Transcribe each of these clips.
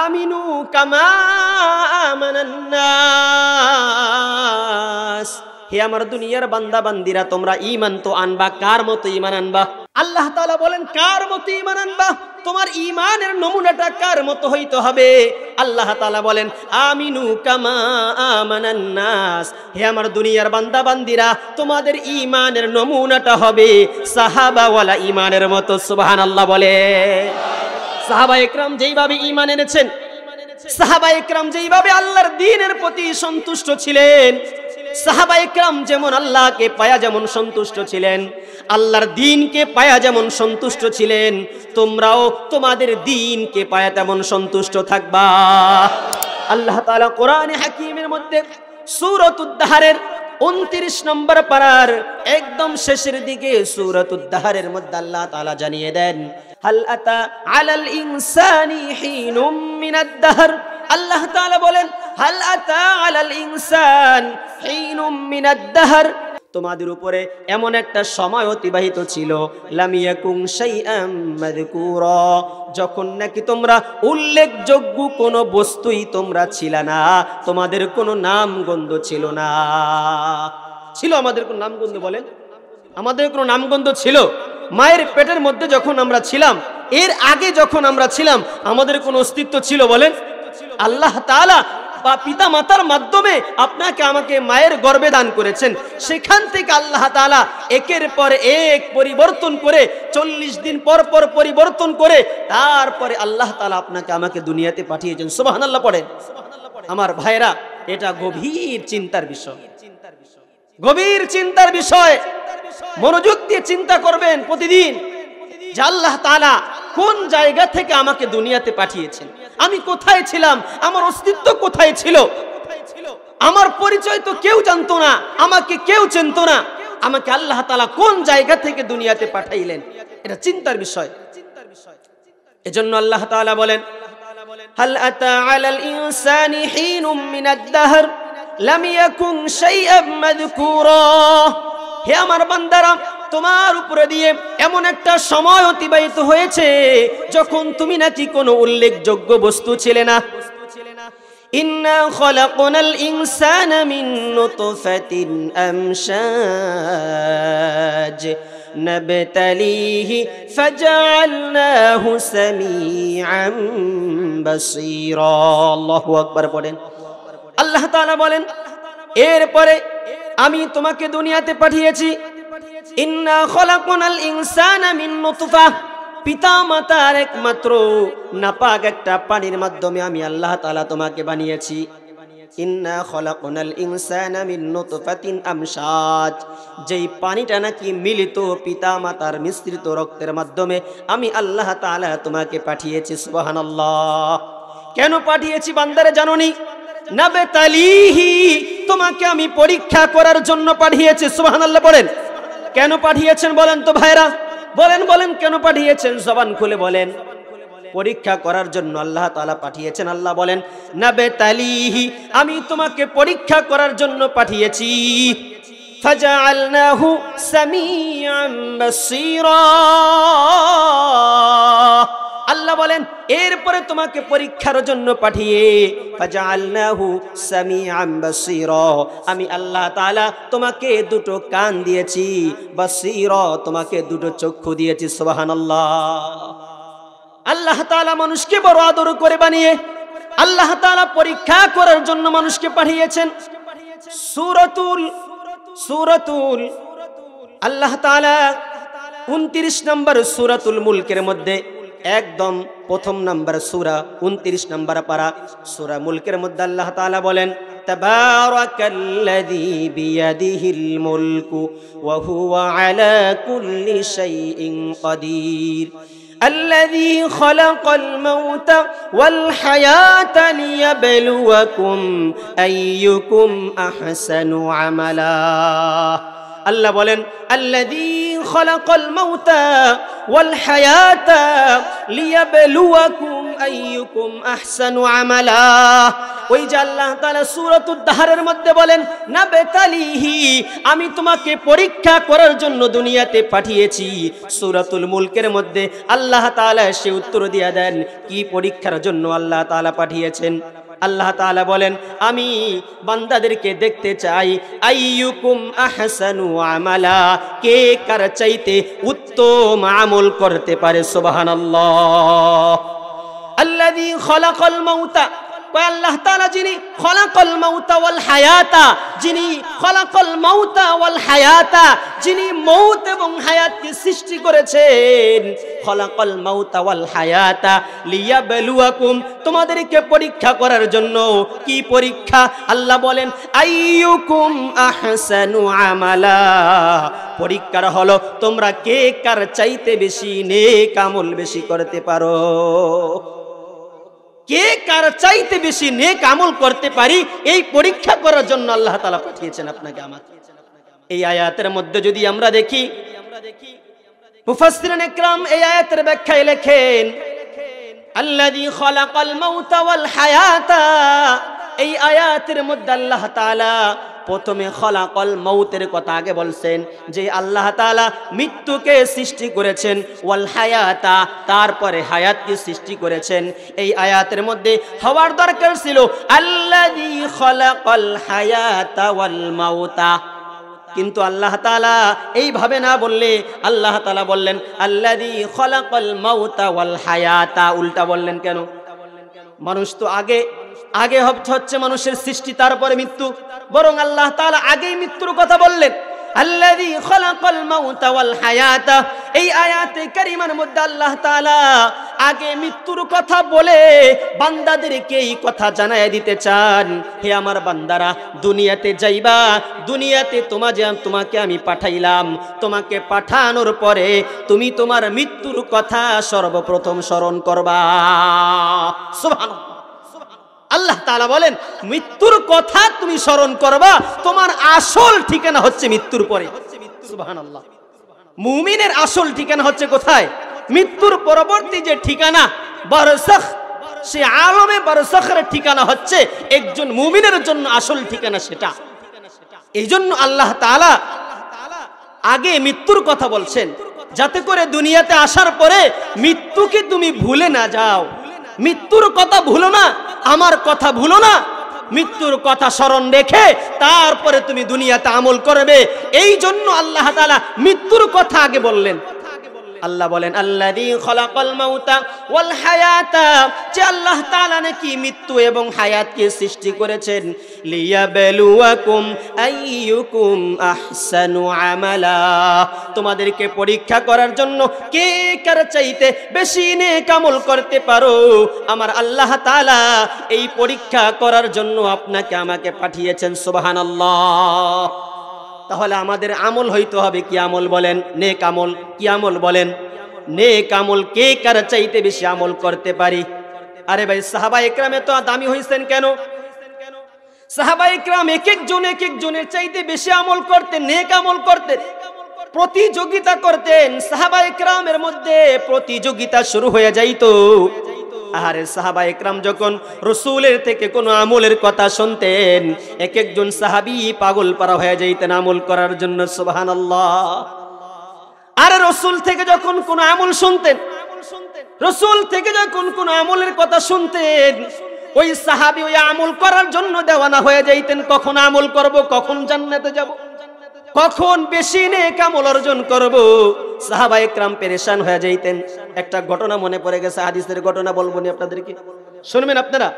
আমিনু কামা আমানান নাস, হে আমার দুনিয়ার বান্দা বান্দিরা তোমরা ঈমান তো আনবা। কার মতো ঈমান আনবা? আল্লাহ তাআলা বলেন কার মতো ঈমান আনবা? তোমার ঈমানের নমুনাটা কার মতো হইতে হবে? আল্লাহ তাআলা বলেন আমিনু কামা আমানান নাস, হে আমার দুনিয়ার বান্দা বান্দিরা তোমাদের ঈমানের নমুনাটা হবে সাহাবাওয়ালা ঈমানের মতো। সুবহানাল্লাহ বলে। সাহাবায়ে কেরাম যেইভাবে ঈমান এনেছেন, সাহাবায়ে কেরাম যেইভাবে আল্লাহর দ্বীনের প্রতি সন্তুষ্ট ছিলেন, সাহাবায়ে কেরাম যেমন আল্লাহকে পায়া যেমন সন্তুষ্ট ছিলেন, আল্লাহর দ্বীনকে পায়া যেমন সন্তুষ্ট ছিলেন, তোমরাও তোমাদের দ্বীনকে পায়া তেমন সন্তুষ্ট থাকবা। আল্লাহ তাআলা কোরআনে হাকীমের মধ্যে সূরাতুদ দাহরের 29 নম্বর পারার একদম শেষের দিকে সূরাতুদ দাহরের মধ্যে আল্লাহ তাআলা জানিয়ে দেন, হাল আতা আলাল ইনসানি হিনুম মিনাদ দাহর। আল্লাহ তাআলা বলেন হাল আতা আলাল ইনসান হিনুম মিনাদ দাহর, তোমাদের উপরে এমন একটা সময় অতিবাহিত ছিল, লাম ইয়াকুন শাইআম মাযকুরা, যখন নাকি তোমরা উল্লেখযোগ্য কোনো বস্তুই তোমরা ছিল না, তোমাদের কোনো নাম গন্ধ ছিল না। ছিল আমাদের কোনো নাম গন্ধ? বলেন আমাদের কোনো নাম গন্ধ ছিল? মায়ের পেটের মধ্যে যখন আমরা ছিলাম, এর আগে যখন আমরা ছিলাম, আমাদের কোনো অস্তিত্ব ছিল? বলেন। আল্লাহ তাআলা বা পিতা মাতার মাধ্যমে আপনাকে আমাকে মায়ের গর্ভে দান করেছেন, সেখান থেকে আল্লাহ তাআলা একের পর এক পরিবর্তন করে 40 দিন পর পর পরিবর্তন করে তারপরে আল্লাহ তাআলা আপনাকে আমাকে দুনিয়াতে পাঠিয়েছেন। সুবহানাল্লাহ পড়েন। আমার ভাইরা, এটা গভীর চিন্তার বিষয়, গভীর চিন্তার বিষয়। মনোযোগ দিয়ে চিন্তা করবেন প্রতিদিন যে আল্লাহ তাআলা কোন জায়গা থেকে আমাকে দুনিয়াতে পাঠিয়েছেন, আমি কোথায় ছিলাম, আমার অস্তিত্ব কোথায় ছিল, আমার পরিচয় তো কেউ জানতো না, আমাকে কেউ চিনতো না, আমাকে আল্লাহ তাআলা কোন জায়গা থেকে দুনিয়াতে পাঠাইলেন, এটা চিন্তার বিষয়। এজন্য আল্লাহ তাআলা বলেন হাল আতা আলাল ইনসানি হিনুম মিনাদ দাহর লাম ইয়াকুন শাইআম মাযকুরা, হে আমার বান্দারা তোমার উপরে দিয়ে এমন একটা সময় অতিবাহিত হয়েছে যখন তুমি নাকি কোনো উল্লেখযোগ্য বস্তু ছিলে না। ইন্না খলাকনাল ইনসানা মিন নুতফাতিন আমশাজ নাবতালিহি ফাজআলনাহু সামিআন বাসীরা। আল্লাহু আকবার পড়েন। আল্লাহ তাআলা বলেন এরপরে আমি তোমাকে দুনিয়াতে পাঠিয়েছি, ইন্না খলাকনাল ইনসানা মিন নুতফা, পিতা মাতার একমাত্র নাপাক একটা পানির মাধ্যমে আমি আল্লাহ তাআলা তোমাকে বানিয়েছি। ইন্না খলাকনাল ইনসানা মিন নুতফাতিন আমশাজ, যেই পানিটা নাকি মিলিত পিতা মাতার মিশ্রিত রক্তের মাধ্যমে আমি আল্লাহ তাআলা তোমাকে পাঠিয়েছি। সুবহানাল্লাহ। কেন পাঠিয়েছি বান্দারে জানোনি? নাবতালিহি, তোমাকে আমি পরীক্ষা করার জন্য পাঠিয়েছি। সুবহানাল্লাহ বলেন। কেন পাঠিয়েছেন বলেন তো ভাইরা, বলেন বলেন কেন পাঠিয়েছেন? জবান খুলে বলেন। পরীক্ষা করার জন্য আল্লাহ তাআলা পাঠিয়েছেন। আল্লাহ বলেন নাবতালিহি, আমি তোমাকে পরীক্ষা করার জন্য পাঠিয়েছি। ফাজআলনাহু সামিআন বাসীরা, আল্লাহ বলেন এরপরে তোমাকে পরীক্ষার জন্য পাঠিয়ে ফাজআলনাহু সামিআন বাসীরা, আমি আল্লাহ তাআলা তোমাকে দুটো কান দিয়েছি, বাসীরা তোমাকে দুটো চক্ষু দিয়েছি। সুবহানাল্লাহ। আল্লাহ তাআলা মানুষকে বড় আদর করে বানিয়ে আল্লাহ তাআলা পরীক্ষা করার জন্য মানুষকে পাঠিয়েছেন। সূরাতুল আল্লাহ তাআলা 29 নম্বর সূরাতুল মুলকের মধ্যে একদম প্রথম নাম্বার সূরা 29 নম্বর পারা সূরা মুলকের মধ্যে আল্লাহ তাআলা বলেন তাবারাকাল্লাযী বিয়াদিহিল মুলকু ওয়া হুয়া আলা কুল্লি শাইইন কাদির الذي خلق الموت والحياة ليبلوكم أيكم أحسن عملا। আল্লাহ বলেন আল্লাযী খালাকাল মাউতা ওয়াল হায়াতা লিয়াবলুয়াকুম আইয়ুকুম আহসানু আমালা। ওই যে আল্লাহ তাআলা সূরাতুদ দাহরের মধ্যে বলেন নাবতালিহি, আমি তোমাকে পরীক্ষা করার জন্য দুনিয়াতে পাঠিয়েছি। সূরাতুল মুলকের মধ্যে আল্লাহ তাআলা সে উত্তর দিয়ে দেন কি পরীক্ষার জন্য আল্লাহ তাআলা পাঠিয়েছেন। আল্লাহ তাআলা বলেন আমি বান্দাদেরকে দেখতে চাই আইয়ুকুম আহসানু আমালা, কে কার চাইতে উত্তম আমল করতে পারে। সুবহানাল্লাহ। আল্লাযী খালাকাল মাউতা, আল্লাহ তাআলা যিনি খালাকাল মাউতা ওয়াল হায়াতা, যিনি খালাকাল মাউতা ওয়াল হায়াতা, যিনি মউত এবং হায়াতকে সৃষ্টি করেছেন। খালাকাল মাউতা ওয়াল হায়াতা লিয়াবলুয়াকুম, তোমাদেরকে পরীক্ষা করার জন্য। কি পরীক্ষা? আল্লাহ বলেন আইয়ুকুম আহসানু আমালা, পরীক্ষা হলো তোমরা কে কার চাইতে বেশি নেক আমল বেশি করতে পারো। কে কার চাইতে বেশি নেক আমল করতে পারি, এই পরীক্ষা করার জন্য আল্লাহ তাআলা পাঠিয়েছেন আপনাকে আমাকে। এই আয়াতের মধ্যে যদি আমরা দেখি, মুফাসসিরিন ইকরাম এই আয়াতের ব্যাখ্যায় লেখেন আল্লাযী খালাকাল মাউতা ওয়াল হায়াতা, এই আয়াতের মধ্যে আল্লাহ তাআলা প্রথমে খালাকাল মাউতের কথা আগে বলছেন, যে আল্লাহ তাআলা মৃত্যুকে সৃষ্টি করেছেন, ওয়াল হায়াতা তারপরে হায়াতকে সৃষ্টি করেছেন। এই আয়াতের মধ্যে হওয়ার দরকার ছিল আল্লাযী খালাকাল হায়াতা ওয়াল মাউতা, কিন্তু আল্লাহ তাআলা এইভাবে না বললে আল্লাহ তাআলা বললেন আল্লাযী খালাকাল মাউতা ওয়াল হায়াতা, উল্টা বললেন কেন? মানুষ তো আগে হচ্ছে মানুষের সৃষ্টি তারপরে মৃত্যু, বরং আল্লাহ তাআলা আগেই মৃত্যুর কথা বললেন আল্লাযী খালাকাল মাউতা ওয়াল হায়াতা। এই আয়াতে কারিমার মধ্যে আল্লাহ তাআলা আগে মৃত্যুর কথা বলে বান্দাদেরকে এই কথা জানায় দিতে চান, হে আমার বান্দারা দুনিয়াতে যাইবা, দুনিয়াতে তোমাকে আমি পাঠাইলাম, তোমাকে পাঠানোর পরে তুমি তোমার মৃত্যুর কথা সর্বপ্রথম স্মরণ করবা। সুবহানাল্লাহ। আল্লাহ তাআলা বলেন মৃত্যুর কথা তুমি স্মরণ করবা, তোমার আসল ঠিকানা হচ্ছে মৃত্যুর পরে। সুবহানাল্লাহ। মুমিনের আসল ঠিকানা হচ্ছে কোথায়? মৃত্যুর পরবর্তী যে ঠিকানা বারযাখ, সে আলমে বারযাখের ঠিকানা হচ্ছে একজন মুমিনের জন্য আসল ঠিকানা সেটা। এই জন্য আল্লাহ তাআলা আগে মৃত্যুর কথা বলছেন, যাতে করে দুনিয়াতে আসার পরে মৃত্যুকে তুমি ভুলে না যাও। মৃত্যুর কথা ভুলো না, আমার কথা ভুলো না, মৃত্যুর কথা স্মরণ রেখে তারপরে তুমি দুনিয়াতে আমল করবে। এই জন্য আল্লাহ তাআলা মৃত্যুর কথা আগে বললেন। আল্লাহ বলেন আল্লাযী খালাকাল মাউতা ওয়াল হায়াতা, যে আল্লাহ তাআলা নাকি মৃত্যু এবং হায়াতকে সৃষ্টি করেছেন লিয়াবলুয়াকুম আইয়ুকুম আহসানু আমালা, তোমাদেরকে পরীক্ষা করার জন্য কে কার চাইতে বেশি নেক আমল করতে পারো। আমার আল্লাহ তাআলা এই পরীক্ষা করার জন্য আপনাকে আমাকে পাঠিয়েছেন। সুবহানাল্লাহ। তাহলে আমাদের আমল হইতে হবে কি আমল বলেন? নেক আমল। কি আমল বলেন? নেক আমল কে কার চাইতে বেশি আমল করতে পারি? আরে ভাই সাহাবায়ে কেরাম তো দামি হইছেন কেন? সাহাবায়ে কেরাম এক একজনের চাইতে বেশি আমল করতেন, নেক আমল করতেন, প্রতিযোগিতা করতেন। সাহাবায়ে কেরামের মধ্যে প্রতিযোগিতা শুরু হয়ে যাইতো। আরে সাহাবায়ে কেরাম যখন রাসূলের থেকে কোনো আমলের কথা শুনতেন, এক একজন সাহাবী পাগল পারা হয়ে যাইতেন আমল করার জন্য। সুবহানাল্লাহ। আরে রাসূল থেকে যখন কোনো আমল শুনতেন, রাসূল থেকে যখন কোনো আমলের কথা শুনতেন, ওই সাহাবী ওই আমল করার জন্য দেওয়ানা হয়ে যাইতেন। কখন আমল করব, কখন জান্নাতে যাব, কখন বেশি নেক আমল অর্জন করব। সাহাবায়ে কেরাম পেরেশান হয়ে যাইতেন। একটা ঘটনা মনে পড়ে গেছে, হাদিসের ঘটনা বলবো নি আপনাদেরকে, শুনবেন আপনারা,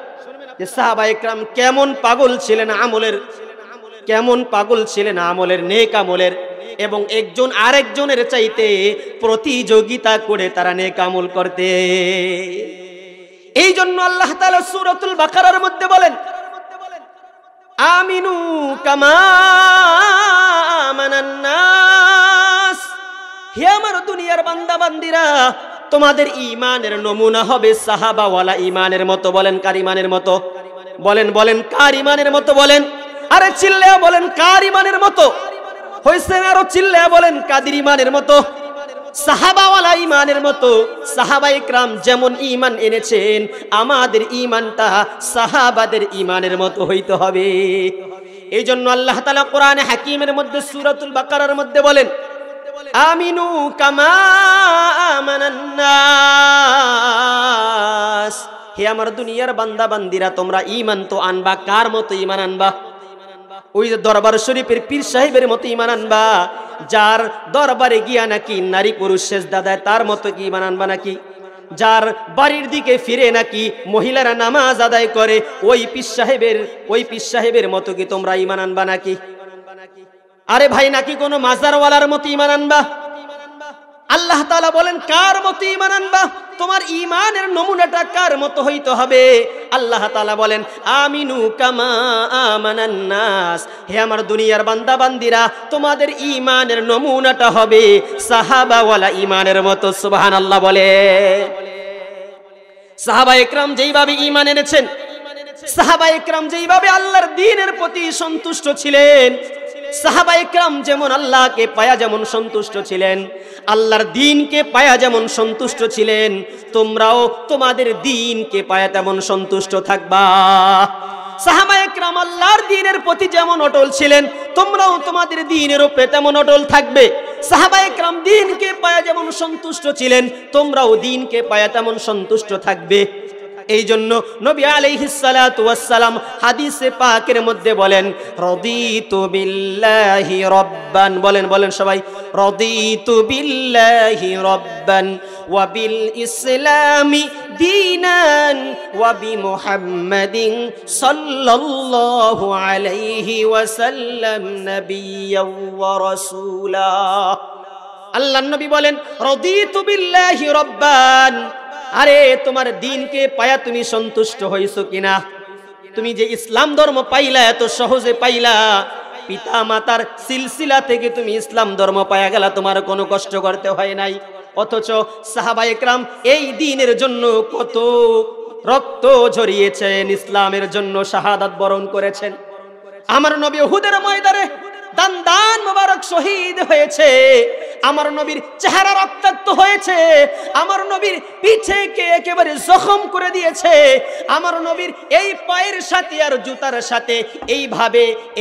যে সাহাবায়ে কেরাম কেমন পাগল ছিলেন আমলের, কেমন পাগল ছিলেন আমলের, নেক আমলের, এবং একজন আরেকজনের চাইতে প্রতিযোগিতা করে তারা নেক আমল করতে। এই জন্য আল্লাহ তাআলা সূরাতুল বাকারার মধ্যে বলেন আমিনু কামা আমানান নাস, হে আমার দুনিয়ার বান্দা বান্দিরা, তোমাদের ঈমানের নমুনা হবে সাহাবাওয়ালা ঈমানের মতো। বলেন কার ঈমানের মতো? বলেন কার ঈমানের মতো? বলেন, আরে চিল্লায়া বলেন কার ঈমানের মতো? হইছে আরো চিল্লায়া বলেন কাদের ঈমানের মতো? সাহাবাওয়ালা ঈমানের মতো। সাহাবায়ে কেরাম যেমন ঈমান এনেছেন, আমাদের ঈমানটা সাহাবাদের ঈমানের মতো হইতে হবে। এই জন্য আল্লাহ তাআলা কোরআনে হাকীমের মধ্যে সূরাতুল বাকারার মধ্যে বলেন, আমিনু কামা আমানান নাস, হে আমার দুনিয়ার বান্দা বান্দিরা তোমরা ঈমান তো আনবা। কার মতো ঈমান আনবা? ওই যে দরবার শরীফের পীর সাহেবের মতো ঈমান আনবা, যার দরবারে গিয়া নাকি নারী পুরুষ সেজদা দেয় তার মতো কি ঈমান আনবা নাকি? যার বাড়ির দিকে ফিরে নাকি মহিলারা নামাজ আদায় করে ওই পীর সাহেবের মতো কি তোমরা ঈমান আনবা নাকি? আরে ভাই, নাকি কোনো মাজারওয়ালার মতো ঈমান আনবা? আল্লাহ তাআলা বলেন কার মতো ঈমান আনবা? তোমার ঈমানের নমুনাটা কার মতো হইতে হবে? আল্লাহ তাআলা বলেন আমিনু কামা আমানান নাস, হে আমার দুনিয়ার বান্দা বান্দিরা তোমাদের ঈমানের নমুনাটা হবে সাহাবাওয়ালা ঈমানের মতো। সুবহানাল্লাহ বলে। সাহাবায়ে কেরাম যেইভাবে ঈমান এনেছেন, সাহাবায়ে কেরাম যেইভাবে আল্লাহর দ্বীনের প্রতি সন্তুষ্ট ছিলেন, সাহাবায়ে কেরাম যেমন আল্লাহকে পায়া যেমন সন্তুষ্ট ছিলেন, আল্লাহর দ্বীনকে পায়া যেমন সন্তুষ্ট ছিলেন, তোমরাও তোমাদের দ্বীনকে পায়া তেমন সন্তুষ্ট থাকবা। সাহাবায়ে কেরাম আল্লাহর দ্বীনের প্রতি যেমন অটল ছিলেন, তোমরাও তোমাদের দ্বীনের উপরে তেমন অটল থাকবে। সাহাবায়ে কেরাম দ্বীনকে পায়া যেমন সন্তুষ্ট ছিলেন, তোমরাও দ্বীনকে পায়া তেমন সন্তুষ্ট থাকবে। এই জন্য নবী আলাইহিস সালাতু ওয়াস সালাম হাদিসে পাকের মধ্যে বলেন, রাদিতু বিল্লাহি রাব্বান, বলেন সবাই, রাদিতু বিল্লাহি রাব্বান ওয়া বিল ইসলামি দীনান ওয়া বিমুহাম্মাদিন সাল্লাল্লাহু আলাইহি ওয়াসাল্লাম নাবিয়্যান ওয়া রাসূলা। আল্লাহর নবী বলেন রাদিতু বিল্লাহি রাব্বান, আরে তোমার দ্বীনকে পায়া তুমি সন্তুষ্ট হইছো কিনা? তুমি যে ইসলাম ধর্ম পাইলা, এত সহজে পাইলা, পিতা মাতার সিলসিলা থেকে তুমি ইসলাম ধর্ম পায়া গেলা, তোমার কোনো কষ্ট করতে হয় নাই। অথচ সাহাবায়ে কেরাম এই দ্বীনের জন্য কত রক্ত ঝরিয়েছেন, ইসলামের জন্য শাহাদাত বরণ করেছেন। আমার নবী উহুদের ময়দানে দান মোবারক শহীদ হয়েছে, আমার নবীর চেহারা রক্তাক্ত হয়েছে, আমার নবীর পিঠেকে একেবারে জখম করে দিয়েছে, আমার নবীর এই পায়ের সাথে আর জুতার সাথে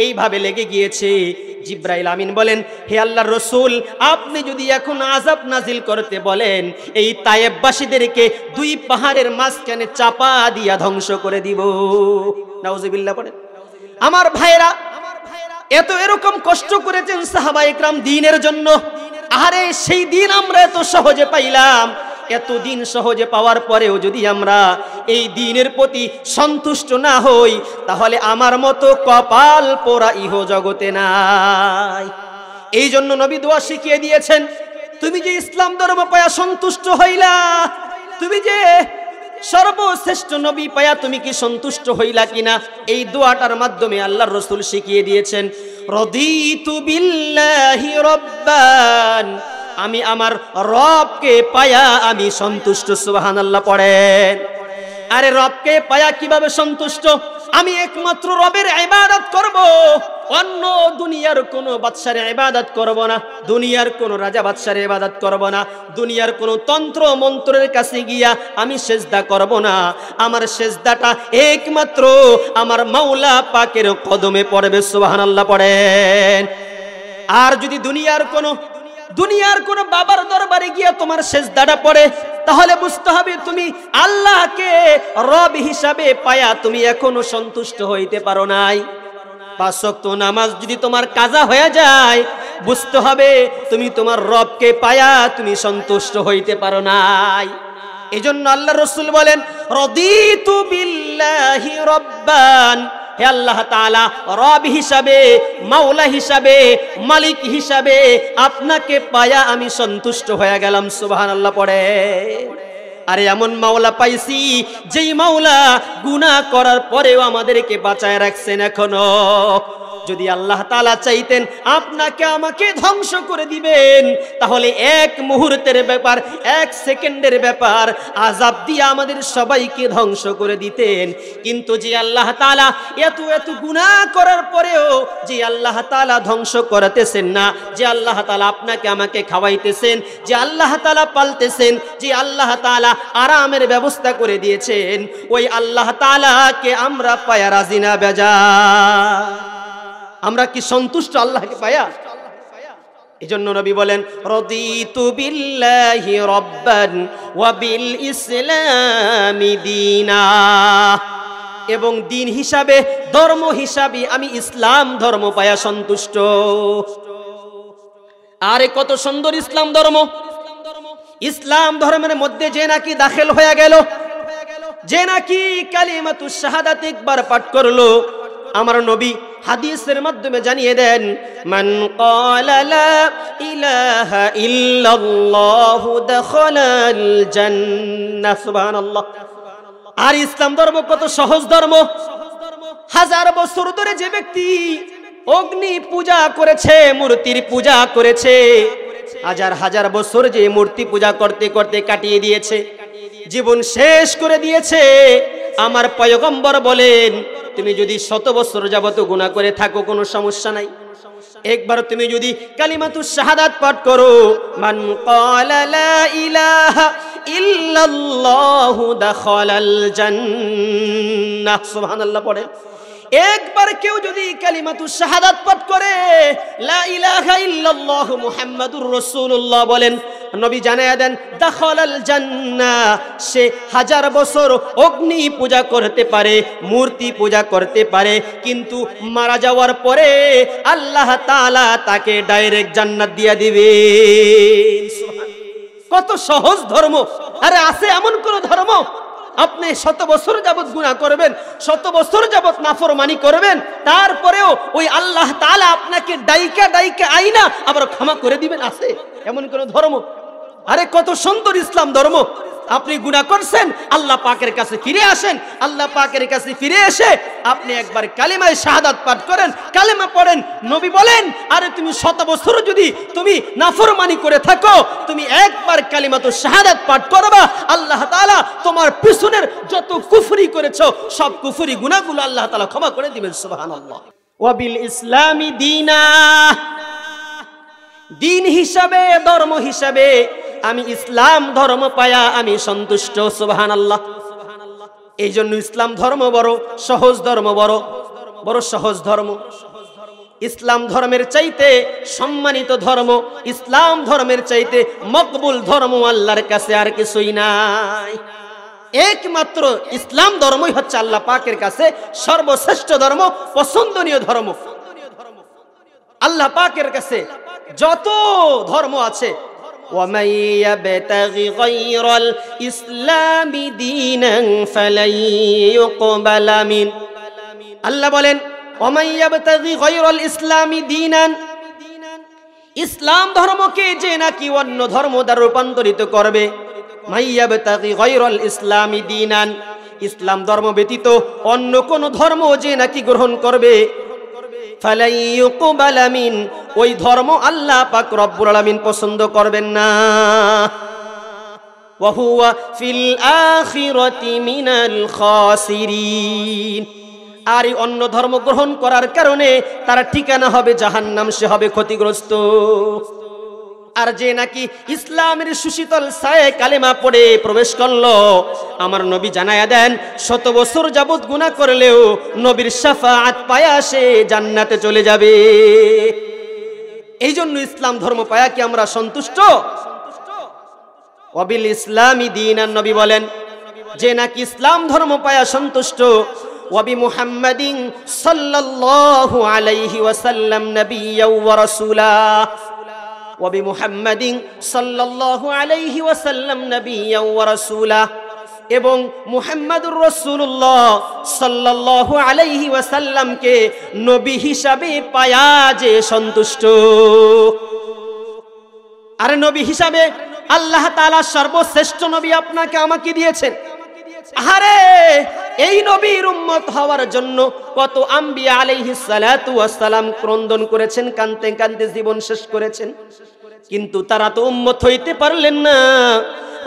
এইভাবে লেগে গিয়েছে। জিব্রাইল আমিন বলেন, হে আল্লাহর রাসূল, আপনি যদি এখন আযাব নাজিল করতে বলেন, এই তায়েববাসীদেরকে দুই পাহাড়ের মাঝখানে চাপা দিয়া ধ্বংস করে দিব। নাউজুবিল্লাহ পড়েন। আমার ভাইরা এরকম কষ্ট করেছেন সাহাবায়ে কেরাম দ্বীনের জন্য। আরে সেই দিন আমরা এত সহজে পাইলাম, এত দিন সহজে পাওয়ার পরেও যদি আমরা এই দ্বীনের প্রতি সন্তুষ্ট না হই, তাহলে আমার মতো কপাল পোড়া ইহ জগতে নাই। এই জন্য নবী দোয়া শিখিয়ে দিয়েছেন, তুমি যে ইসলাম ধর্ম পায়া সন্তুষ্ট হইলা, তুমি যে সর্বশ্রেষ্ঠ নবী পায়া তুমি কি সন্তুষ্ট হইলা কিনা? এই দোয়াটার মাধ্যমে আল্লাহর রাসূল শিখিয়ে দিয়েছেন, রাদিতু বিল্লাহি রাব্বান, আমি আমার রবকে পায়া আমি সন্তুষ্ট। সুবহানাল্লাহ পড়েন। আরে রবকে পায়া কিভাবে সন্তুষ্ট? আমি একমাত্র রবের ইবাদত করব, অন্য দুনিয়ার কোন বাদশার ইবাদত করব না, দুনিয়ার কোন রাজা বাদশার ইবাদত করব না, দুনিয়ার কোন তন্ত্র মন্ত্রের কাছে গিয়া আমি সেজদা করব না। আমার সেজদাটা একমাত্র আমার মাওলা পাকের কদমে পড়বে। সুবহানাল্লাহ পড়েন। আর যদি দুনিয়ার কোন বাবার দরবারে গিয়া তোমার সেজদাটা পড়ে, তাহলে বুঝতে হবে তুমি আল্লাহকে রব হিসাবে পায়া তুমি এখনো সন্তুষ্ট হইতে পারো নাই। 5 ওয়াক্ত নামাজ যদি তোমার কাজা হয়ে যায়, বুঝতে হবে তুমি তোমার রবকে পায়া তুমি সন্তুষ্ট হইতে পারো নাই। এজন্য আল্লাহর রাসূল বলেন, রাদিতু বিল্লাহি রাব্বান, হে আল্লাহ তাআলা রব হিসাবে, মাওলা হিসাবে, মালিক হিসাবে আপনাকে পায়া আমি সন্তুষ্ট হয়ে গেলাম। সুবহানাল্লাহ পড়ে। আরে এমন মাওলা পাইছি যেই মাওলা গুনাহ করার পরেও আমাদেরকে বাঁচায় রাখছেন। এখনো যদি আল্লাহ তাআলা চাইতেন আপনাকে আমাকে ধ্বংস করে দিবেন, তাহলে এক মুহূর্তের ব্যাপার, এক সেকেন্ডের ব্যাপার আযাব দিয়ে আমাদের সবাইকে ধ্বংস করে দিতেন। কিন্তু যে আল্লাহ তাআলা এত এত গুনাহ করার পরেও যে আল্লাহ তাআলা ধ্বংস করতেছেন না, যে আল্লাহ তাআলা আপনাকে আমাকে খাওয়াইতেছেন, যে আল্লাহ তাআলা পালতেছেন, যে আল্লাহ তাআলা আরামের ব্যবস্থা করে দিয়েছেন, ওই আল্লাহ তাআলাকে আমরা পায়া রাজি না বেজা? আমরা কি সন্তুষ্ট আল্লাহকে পায়া? এজন্য নবী বলেন রাদিতু বিল্লাহি রাব্বান ওয়া বিল ইসলামি দীনা, এবং দিন হিসাবে, ধর্ম হিসাবে আমি ইসলাম ধর্ম পায়া সন্তুষ্ট। আরে কত সুন্দর ইসলাম ধর্ম! ইসলাম ধর্মের মধ্যে যে নাকি দাখিল হয়ে গেল, যে নাকি কালিমাতুশ শাহাদাত একবার পাঠ করলো, আমার নবী হাদিসের মাধ্যমে জানিয়ে দেন মান ক্বালা লা ইলাহা ইল্লাল্লাহু দাখালাল জান্নাহ। সুবহানাল্লাহ। আর ইসলাম ধর্ম কত সহজ ধর্ম! হাজার বছর ধরে যে ব্যক্তি অগ্নি পূজা করেছে, মূর্তির পূজা করেছে, হাজার হাজার বছর যে মূর্তি পূজা করতে করতে কাটিয়ে দিয়েছে, জীবন শেষ করে দিয়েছে, আমার পয়গম্বর বলেন তুমি যদি 100 বছর যাবত গুনাহ করে থাকো কোনো সমস্যা নাই, একবার তুমি যদি কালিমাতুশ শাহাদাত পাঠ করো, মান ক্বালা লা ইলাহা ইল্লাল্লাহু দাখালাল জান্নাহ। সুবহানাল্লাহ পড়ে। একবার কেউ যদি কালিমাতুশ শাহাদাত পাঠ করে, লা ইলাহা ইল্লাল্লাহ মুহাম্মাদুর রাসূলুল্লাহ বলেন, নবী জানায়া দেন দাখালাল জান্নাহ, সে হাজার বছর অগ্নি পূজা করতে পারে, মূর্তি পূজা করতে পারে, কিন্তু মারা যাওয়ার পরে আল্লাহ তাআলা তাকে ডাইরেক্ট জান্নাত দিয়ে দিবেন। কত সহজ ধর্ম! আরে আছে এমন কোন ধর্ম আপনি 100 বছর যাবত গুনাহ করবেন, 100 বছর যাবত নাফরমানি করবেন, তারপরেও ওই আল্লাহ তাআলা আপনাকে ডাইকা ডাইকা আইনা আবার ক্ষমা করে দিবেন? আছে এমন কোন ধর্ম? আরে কত সুন্দর ইসলাম ধর্ম! আপনি গুনাহ করছেন, আল্লাহ পাকের কাছে ফিরে আসেন, আল্লাহ পাকের কাছে ফিরে এসে আপনি একবার কালিমায়ে শাহাদাত পাঠ করেন, কালেমা পড়েন। নবী বলেন আরে তুমি 100 বছর যদি তুমি নাফরমানি করে থাকো, তুমি একবার কালিমাতুশ শাহাদাত পাঠ করবা, আল্লাহ তাআলা তোমার পিছনের যত কুফরি করেছো সব কুফরি গুনাহগুলো আল্লাহ তাআলা ক্ষমা করে দিবেন। সুবহানাল্লাহ। ওয়া বিল ইসলামি দীনা, দিন হিসাবে, ধর্ম হিসাবে আমি ইসলাম ধর্ম পায়া আমি সন্তুষ্ট। সুবহানাল্লাহ। এই জন্য ইসলাম ধর্ম বড় সহজ ধর্ম, বড় বড় সহজ ধর্ম। ইসলাম ধর্মের চাইতে সম্মানিত ধর্ম, ইসলাম ধর্মের চাইতে মকবুল ধর্ম আল্লাহর কাছে আর কিছুই নাই। একমাত্র ইসলাম ধর্মই হচ্ছে আল্লাহ পাকের কাছে সর্বশ্রেষ্ঠ ধর্ম, পছন্দনীয় ধর্ম। আল্লাহ পাকের কাছে যত ধর্ম আছে, وَمَن يَبْتَغِ غَيْرَ الْإِسْلَامِ دِينًا فَلَن يُقْبَلَ مِنْهُ। আল্লাহ বলেন وَمَن يَبْتَغِ غَيْرَ الْإِسْلَامِ دِينًا, ইসলাম ধর্মকে যে নাকি অন্য ধর্ম দ্বারা রূপান্তরিত করবে, مَن يَبْتَغِ غَيْرَ الْإِسْلَامِ دِينًا, ইসলাম ধর্ম ব্যতীত অন্য কোন ধর্ম যে নাকি গ্রহণ করবে, ফালাই ইউকবালা মিন, ওই ধর্ম আল্লাহ পাক রব্বুল আলামিন পছন্দ করবেন না। ওয়া হুয়া ফিল আখিরাতি মিনাল খাসিরিন, আর এই অন্য ধর্ম গ্রহণ করার কারণে তার ঠিকানা হবে জাহান্নাম, সে হবে ক্ষতিগ্রস্ত। আর যে নাকি ইসলামের সুশীতল ছায়ে কালেমা পড়ে প্রবেশ করলো, আমার নবী জানায়া দেন 100 বছর যাবত গুনাহ করলেও নবীর শাফাআত পায়া সে জান্নাতে চলে যাবে। এই জন্য ইসলাম ধর্ম পায়া কি আমরা সন্তুষ্ট? ওয়াবিল ইসলামি দীনান, নবী বলেন যে নাকি ইসলাম ধর্ম পায়া সন্তুষ্ট, ওয়াবি মুহাম্মাদিন সাল্লাল্লাহু আলাইহি ওয়াসাল্লাম নাবিয়্যাও ওয়া রাসূলা, ওয়াবি মুহাম্মাদিন সাল্লাল্লাহু আলাইহি ওয়াসাল্লাম নাবিয়্যাও ওয়া রাসূলা, এবং মুহাম্মাদুর রাসূলুল্লাহ সাল্লাল্লাহু আলাইহি ওয়াসাল্লামকে নবী হিসাবে পায়া যে সন্তুষ্ট। আর নবী হিসাবে আল্লাহ তাআলা সর্বশ্রেষ্ঠ নবী আপনাকে আমাকে দিয়েছেন। আরে এই নবী নবীর উম্মত হওয়ার জন্য কত আম্বিয়া আলাইহিস সালাতু ওয়াস সালাম ক্রন্দন করেছেন, কাঁদতে কাঁদতে জীবন শেষ করেছেন, কিন্তু তারা তো উম্মত হইতে পারলেন না।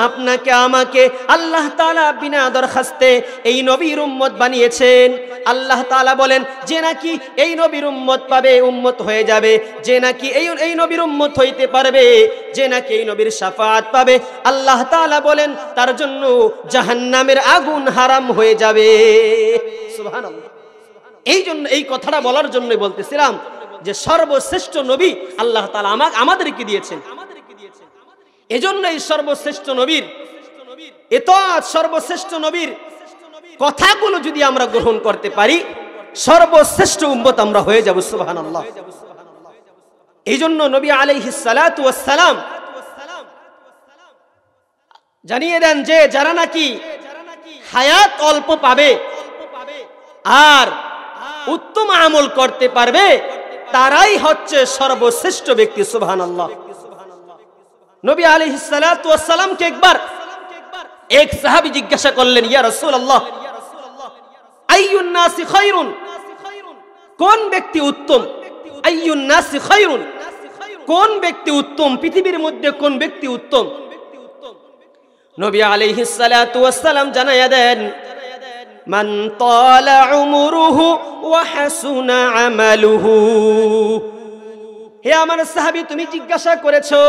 আপনাকে আমাকে আল্লাহ তাআলা বিনা দরখাস্তে এই নবীর উম্মত বানিয়েছেন। আল্লাহ তাআলা বলেন যে নাকি এই নবীর উম্মত পাবে, উম্মত হয়ে যাবে, যে নাকি এই নবীর উম্মত হইতে পারবে, যে নাকি এই নবীর শাফাআত পাবে, আল্লাহ তাআলা বলেন তার জন্য জাহান্নামের আগুন হারাম হয়ে যাবে। সুবহানাল্লাহ। এই জন্য এই কথাটা বলার জন্যই বলতেছিলাম যে সর্বশ্রেষ্ঠ নবী আল্লাহ তাআলা আমাদেরকে দিয়েছেন। এজন্য এই সর্বশ্রেষ্ঠ নবীর এতআত, সর্বশ্রেষ্ঠ নবীর কথাগুলো যদি আমরা গ্রহণ করতে পারি, সর্বশ্রেষ্ঠ উম্মত আমরা হয়ে যাব। সুবহানাল্লাহ। এই জন্য নবী আলাইহিস সালাতু ওয়াস সালাম জানিয়ে দেন যে যারা নাকি হায়াত অল্প পাবে আর উত্তম আমল করতে পারবে, তারাই হচ্ছে সর্বশ্রেষ্ঠ ব্যক্তি। সুবহানাল্লাহ। নবী আলাইহিস সালাতু ওয়াস সালামকে একবার এক সাহাবী জিজ্ঞাসা করলেন, ইয়া রাসূলুল্লাহ, আইয়ুন নাসি খায়রুন, কোন ব্যক্তি উত্তম? আইয়ুন নাসি খায়রুন, কোন ব্যক্তি উত্তম, পৃথিবীর মধ্যে কোন ব্যক্তি উত্তম? নবী আলাইহিস সালাতু ওয়াস সালাম জানায়া দেন, মান তালা উমরুহু ওয়া হাসুনা আমালুহু। হে আমার সাহাবী, তুমি জিজ্ঞাসা করেছো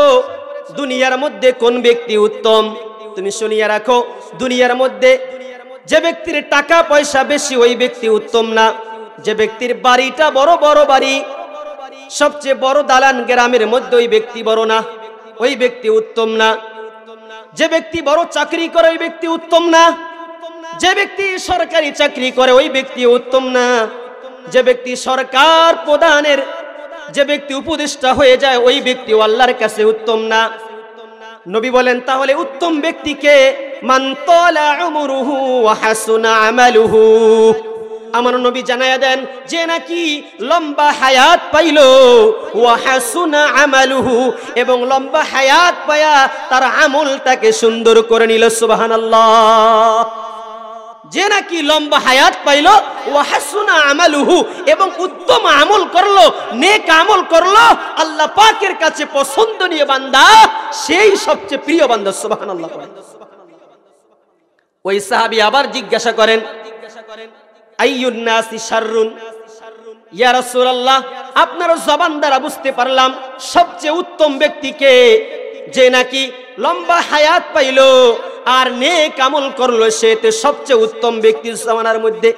দুনিয়ার মধ্যে কোন ব্যক্তি উত্তম? তুমি শুনিয়া রাখো, দুনিয়ার মধ্যে যে ব্যক্তির টাকা পয়সা বেশি ওই ব্যক্তি উত্তম না, যে ব্যক্তির বাড়িটা বড় বড় বাড়ি, সবচেয়ে বড় দালান গ্রামের মধ্যে ওই ব্যক্তি বড় না, ওই ব্যক্তি উত্তম না, যে ব্যক্তি বড় চাকরি করে ওই ব্যক্তি উত্তম না, যে ব্যক্তি সরকারি চাকরি করে ওই ব্যক্তি উত্তম না, যে ব্যক্তি সরকার প্রধানের যে ব্যক্তি উপদেষ্টা হয়ে যায় ওই ব্যক্তি আল্লাহর কাছে উত্তম না। নবী বলেন তাহলে উত্তম ব্যক্তিকে? মান তালা উমরুহু ওয়া হাসুনা আমালুহু। আমার নবী জানায়া দেন যে নাকি লম্বা হায়াত পাইল, ওয়া হাসুনা আমালুহু, এবং লম্বা হায়াত পায়া তার আমলটাকে সুন্দর করে নিল। সুবহানাল্লাহ। যে নাকি লম্বা হায়াত পাইল, ওয়া হাসুনা আমালুহু, এবং উত্তম আমল করলো, নেক আমল করলো, আল্লাহ পাকের কাছে পছন্দনীয় বান্দা, সেই সবচেয়ে প্রিয় বান্দা। সুবহানাল্লাহ। ওই সাহাবী আবার জিজ্ঞাসা করেন, আইয়ুন নাসি শাররুন, ইয়া রাসূলুল্লাহ, আপনার জবান দ্বারা বুঝতে পারলাম সবচেয়ে উত্তম ব্যক্তিকে? যে নাকি লম্বা হায়াত পাইল আর নেক আমল করলো, সে তো সবচেয়ে উত্তম ব্যক্তি জামানার মধ্যে,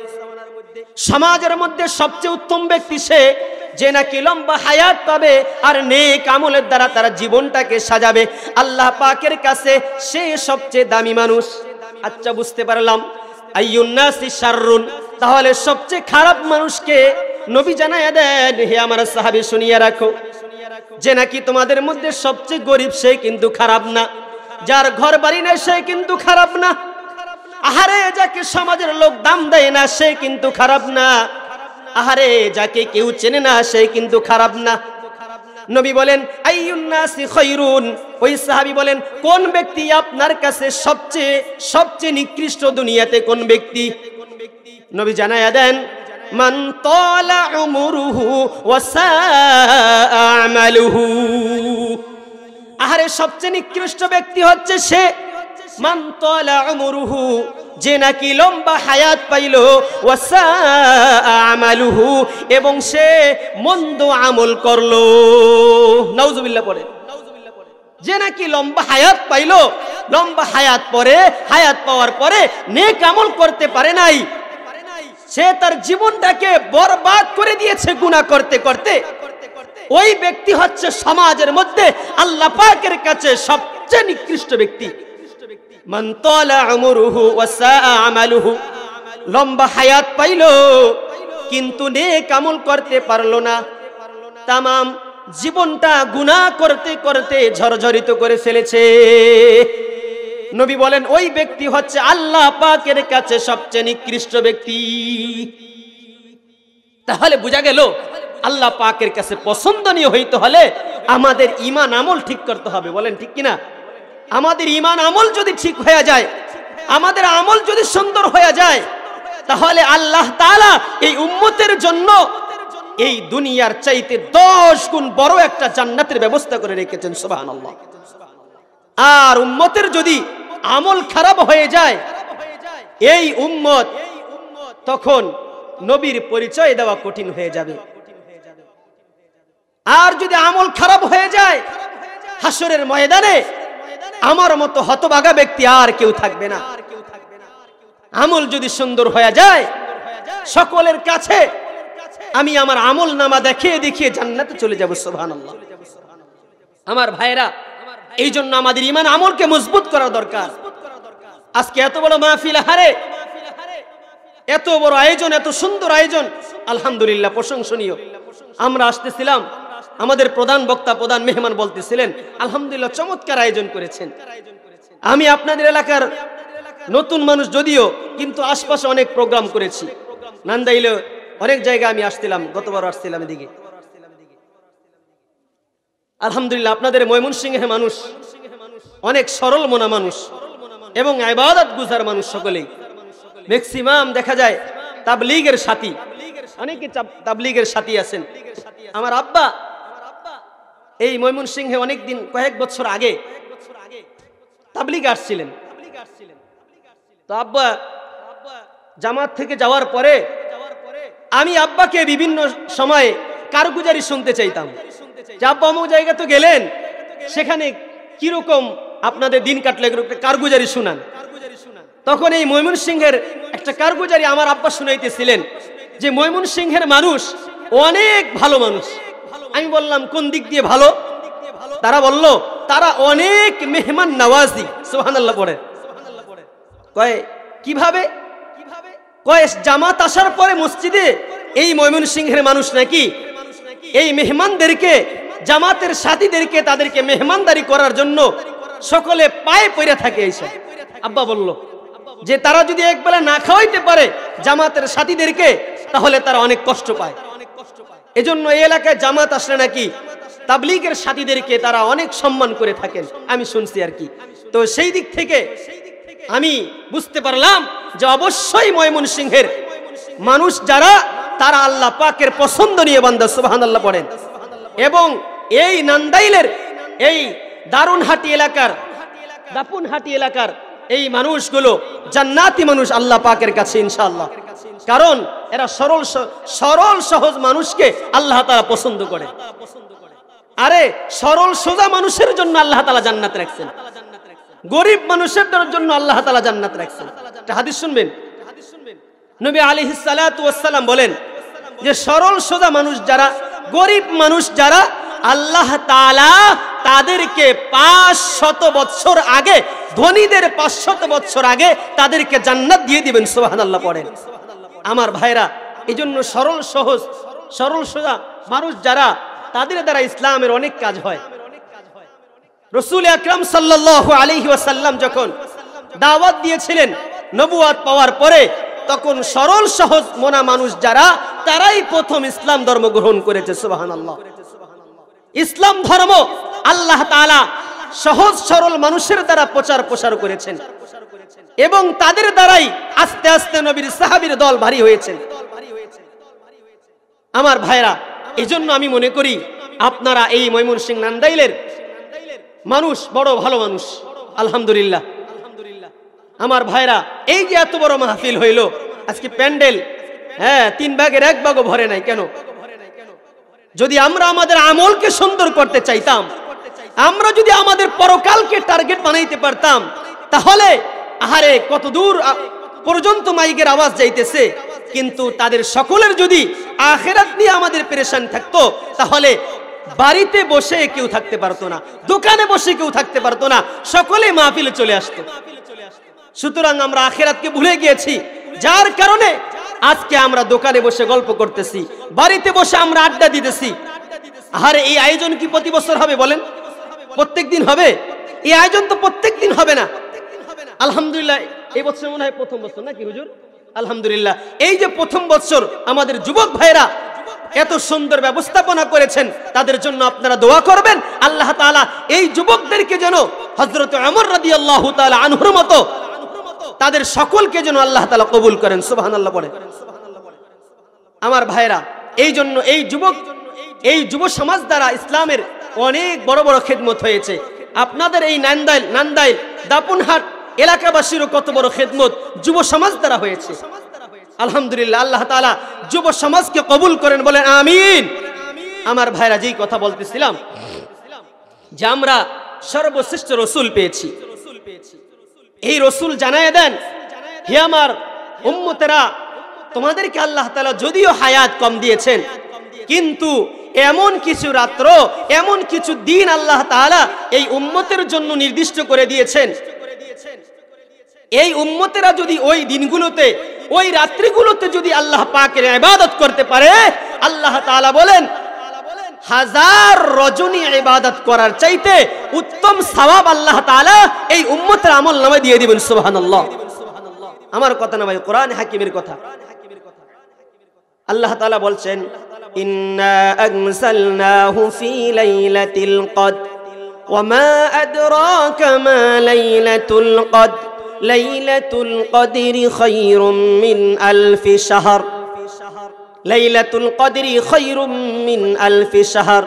সমাজের মধ্যে সবচেয়ে উত্তম ব্যক্তি সে যে নাকি লম্বা হায়াত পাবে আর নেক আমলের দ্বারা তার জীবনটাকে সাজাবে। আল্লাহ পাকের কাছে সে সবচেয়ে দামি মানুষ। আচ্ছা, বুঝতে পারলাম। আইয়ুন নাসি শাররুন, তাহলে সবচেয়ে খারাপ মানুষকে নবী জানায়া দেন, হে আমার সাহাবী শুনিয়া রাখো, যে নাকি তোমাদের মধ্যে সবচেয়ে গরিব সে কিন্তু খারাপ না, যার ঘর বাড়ি নেই সে কিন্তু খারাপ না, আহারে যাকে সমাজের লোক দাম দেয় না সে কিন্তু খারাপ না, আহারে যাকে কেউ চেনে না সে কিন্তু খারাপ না। নবী বলেন আইয়ুন নাসি খায়রুন। ওই সাহাবী বলেন কোন ব্যক্তি আপনার কাছে সবচেয়ে নিকৃষ্ট দুনিয়াতে কোন ব্যক্তি? নবী জানায়া দেন, মান তালা উমরুহু ওয়া সাআ আমালুহু। আহারে সবচেয়ে নিকৃষ্ট ব্যক্তি হচ্ছে সে, মান তালা উমরুহু, যে নাকি লম্বা হায়াত পাইল, ওয়া সাআ আমালুহু, এবং সে মন্দ আমল করলো। নাউজুবিল্লাহ পড়ে। যে নাকি লম্বা হায়াত পাইল, লম্বা হায়াত পাওয়ার পরে নেক আমল করতে পারে নাই, সে তার জীবনটাকে বরবাদ করে দিয়েছে গুনাহ করতে করতে, ওই ব্যক্তি হচ্ছে সমাজের মধ্যে আল্লাহ পাকের কাছে সবচেয়ে নিকৃষ্ট ব্যক্তি। মান তালা উমরুহু ওয়া সাআ আমালুহু, লম্বা হায়াত পাইল কিন্তু নেক আমল করতে পারলো না, তামাম জীবনটা গুনাহ করতে করতে ঝরঝরিত করে ফেলেছে। নবী বলেন ওই ব্যক্তি হচ্ছে আল্লাহ পাকের কাছে সবচেয়ে নিকৃষ্ট ব্যক্তি। তাহলে বোঝা গেল আল্লাহ পাকের কাছে পছন্দনীয় হইতে হলে আমাদের ঈমান আমল ঠিক করতে হবে। বলেন ঠিক কিনা? আমাদের ঈমান আমল যদি ঠিক হয়ে যায়, আমাদের আমল যদি সুন্দর হয়ে যায়, তাহলে আল্লাহ তাআলা এই উম্মতের জন্য এই দুনিয়ার চাইতে 10 গুণ বড় একটা জান্নাতের ব্যবস্থা করে রেখেছেন সুবহানাল্লাহ। আর উম্মতের যদি আমল খারাপ হয়ে যায় এই উম্মত তখন নবীর পরিচয় দেওয়া কঠিন হয়ে যাবে। আর যদি আমল খারাপ হয়ে যায় হাসরের ময়দানে আমার মতো হতভাগা ব্যক্তি আর কেউ থাকবে না। আমল যদি সুন্দর হয়ে যায় সকলের কাছে আমি আমার আমল নামা দেখিয়ে দেখিয়ে জান্নাতে চলে যাব সুবহানাল্লাহ। আমার ভাইরা, এই জন্য আমাদের ঈমান আমলকে মজবুত করা দরকার। আজকে এত বড় মাহফিল, হারে এত বড় আয়োজন, এত সুন্দর আয়োজন, আলহামদুলিল্লাহ, প্রশংসনীয়। আমরা আসতেছিলাম, আমাদের প্রধান বক্তা, প্রধান মেহমান বলতেছিলেন আলহামদুলিল্লাহ চমৎকার আয়োজন করেছেন। আমি আপনাদের এলাকার নতুন মানুষ যদিও, কিন্তু আশপাশে অনেক প্রোগ্রাম করেছি। নান্দাইলে অনেক জায়গায় আমি আসছিলাম, গতবার আসছিলাম এদিকে। আলহামদুলিল্লাহ আপনাদের ময়মনসিংহের মানুষ অনেক সরল মনা মানুষ এবং ইবাদত গুজার মানুষ। সকলেই ম্যাক্সিমাম দেখা যায় তাবলীগের সাথী, অনেকে তাবলীগের সাথী আছেন। আমার আব্বা এই ময়মনসিংহে অনেকদিন, কয়েক বছর আগে তাবলীগে আসছিলেন। তো আব্বা জামাত থেকে যাওয়ার পরে আমি আব্বাকে বিভিন্ন সময়ে কারগুজারি শুনতে চাইতাম যে আব্বা অমুক জায়গা তো গেলেন, সেখানে কিরকম আপনাদের দিন কাটলে কারগুজারি শুনান। তখন এই ময়মনসিংহের একটা কারগুজারি আমার আব্বা শুনাইতেছিলেন যে ময়মনসিংহের মানুষ অনেক ভালো মানুষ। আমি বললাম কোন দিক দিয়ে ভালো? তারা বলল তারা অনেক মেহমান নওয়াজি। সুবহানাল্লাহ পড়ে। কয় কিভাবে? কয় জামাত আসার পরে মসজিদে এই ময়মনসিংহের মানুষ নাকি এই মেহমানদেরকে, জামাতের সাথীদেরকে, তাদেরকে মেহমানদারি করার জন্য সকলে পায়ে পড়ে থাকে। এসে আব্বা বলল যে তারা যদি একবেলা না খাওয়াইতে পারে জামাতের সাথীদেরকে তাহলে তারা অনেক কষ্ট পায়। এজন্য এই এলাকায় জামাত আসলে নাকি তাবলীগের সাথীদেরকে তারা অনেক সম্মান করে থাকেন, আমি শুনছি আর কি। তো সেই দিক থেকে আমি বুঝতে পারলাম যে অবশ্যই ময়মনসিংহের মানুষ যারা, তারা আল্লাহ পাকের পছন্দনীয় বান্দা। সুবহানাল্লাহ পড়েন। এবং এই নান্দাইলের এই দারুনহাটি এলাকার, দাপুনহাটি এলাকার এই মানুষগুলো জান্নাতি মানুষ আল্লাহ পাকের কাছে ইনশাআল্লাহ। কারণ এরা সরল সহজ মানুষকে আল্লাহ তাআলা পছন্দ করে। আরে সরল সোজা মানুষের জন্য আল্লাহ তাআলা জান্নাত রাখছেন, গরিব মানুষের জন্য আল্লাহ তাআলা জান্নাত রাখছেন। একটা হাদিস শুনবেন, নবী আলাইহিস সালাতু ওয়াস সালাম বলেন যে সরল সোজা মানুষ যারা, গরিব মানুষ যারা, আল্লাহ তাআলা তাদেরকে 500 বছর আগে, ধনীদের 500 বছর আগে তাদেরকে জান্নাত দিয়ে দিবেন। সুবহানাল্লাহ পড়েন। আমার ভাইরা, এজন্য সরল সহজ, সরল সোজা মানুষ যারা, তাদের দ্বারা ইসলামের অনেক কাজ হয়। রাসূল আকরাম সাল্লাল্লাহু আলাইহি ওয়াসাল্লাম যখন দাওয়াত দিয়েছিলেন নবুয়ত পাওয়ার পরে, তখন সরল সহজ মনা মানুষ যারা, তারাই প্রথম ইসলাম ধর্ম গ্রহণ করেছে। সুবহানাল্লাহ। ইসলাম ধর্ম আল্লাহ তাআলা সহজ সরল মানুষের দ্বারা প্রচার প্রসার করেছেন এবং তাদের দ্বারাই আস্তে আস্তে নবীর সাহাবীর দল ভারী হয়েছে। আমার ভাইরা, এজন্য আমি মনে করি আপনারা এই ময়মনসিংহ নান্দাইলের মানুষ বড় ভালো মানুষ, আলহামদুলিল্লাহ। আমার ভাইরা, এই যে এত বড় মাহফিল হইল, আজকে প্যান্ডেল 3 ভাগের 1 ভাগও ভরে নাই কেন? যদি আমরা আমাদের আমলকে সুন্দর করতে চাইতাম, আমরা যদি আমাদের পরকালকে টার্গেট বানাইতে পারতাম, তাহলে আহারে কত দূর পর্যন্ত মাইকের আওয়াজ যাইতেছে। কিন্তু তাদের সকলের যদি আখিরাত নিয়ে আমাদের পেরেশান থাকতো, তাহলে বাড়িতে বসে কেউ থাকতে পারতো না, দোকানে বসে কেউ থাকতে পারতো না, সকলে মাহফিলে চলে আসতো। সুতরাং আমরা আখিরাতকে ভুলে গিয়েছি, যার কারণে আজকে আমরা দোকানে বসে গল্প করতেছি, বাড়িতে বসে আমরা আড্ডা দিতেছি। আরে এই আয়োজন কি প্রতি বছর হবে বলেন? প্রত্যেক দিন হবে? এই আয়োজন তো প্রত্যেক দিন হবে না। আলহামদুলিল্লাহ এই বছর মনে হয় প্রথম বছর নাকি হুজুর? আলহামদুলিল্লাহ, এই যে প্রথম বছর আমাদের যুবক ভাইরা এত সুন্দর ব্যবস্থাপনা করেছেন, তাদের জন্য আপনারা দোয়া করবেন আল্লাহ তাআলা এই যুবকদেরকে যেন হযরত ওমর রাদিয়াল্লাহু তাআলা আনহুর মতো তাদের সকলকে যেন আল্লাহ তাআলা কবুল করেন। সুবহানাল্লাহ বলেন। আমার ভাইরা, এই জন্য এই যুব সমাজ দ্বারা ইসলামের অনেক বড় বড় খেদমত হয়েছে। আপনাদের এই নান্দাইল দাপুনহাট এলাকাবাসীরও কত বড় খেদমত যুব সমাজ দ্বারা হয়েছে। আলহামদুলিল্লাহ, আল্লাহ তাআলা যুব সমাজকে কবুল করেন, বলেন আমিন। আমার ভাইরা, যেই কথা বলতেছিলাম যে আমরা সর্বশ্রেষ্ঠ রসুল পেয়েছি, এই রসুল জানায় দেন, হে আমার উম্মতেরা, তোমাদেরকে আল্লাহ তাআলা যদিও হায়াত কম দিয়েছেন, কিন্তু এমন কিছু রাত্র, এমন কিছু দিন আল্লাহ তাআলা এই উম্মতের জন্য নির্দিষ্ট করে দিয়েছেন। এই উম্মতেরা যদি ওই দিনগুলোতে, ওই রাত্রিগুলোতে যদি আল্লাহ পাকের ইবাদত করতে পারে, আল্লাহ তাআলা বলেন হাজার রজনী ইবাদত করার চাইতে উত্তম সওয়াব আল্লাহ তাআলা এই উম্মতের আমলনামায় দিয়ে দিবেন। সুবহানাল্লাহ। আমার কথা না ভাই, কোরআন হাকিমের কথা। আল্লাহ তাআলা বলছেন ইন্না আনসালনাহু ফি লাইলাতিল কদর ওয়া মা আদরাকা মা লাইলাতুল কদর লাইলাতুল কদরি খায়রুম মিন আলফি শাহর লাইলাতুল কদরি খায়রুম মিন আলফি শাহর।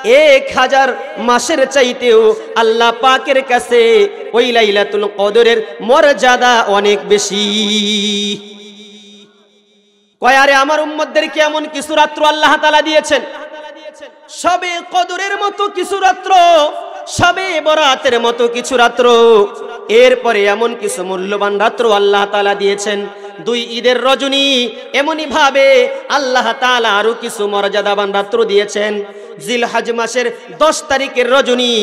1000 মাসের চাইতেও আল্লাহ পাকের কাছে ওই লাইলাতুল কদরের মর্যাদা অনেক বেশি। কয়ারে আমার উম্মতদেরকে এমন কিছু রাত্র আল্লাহ তাআলা দিয়েছেন, সবে কদরের মতো কিছু রাত্র, সবে বরাতের মতো কিছু রাত্র, এরপরে এমন কিছু মূল্যবান রাত্র আল্লাহ তাআলা দিয়েছেন। 2 ঈদের রজনী, এমনই ভাবে আল্লাহ তাআলা আরো কিছু মর্যাদাবান রাত্র দিয়েছেন। জিলহজ মাসের 10 তারিখের রজনী,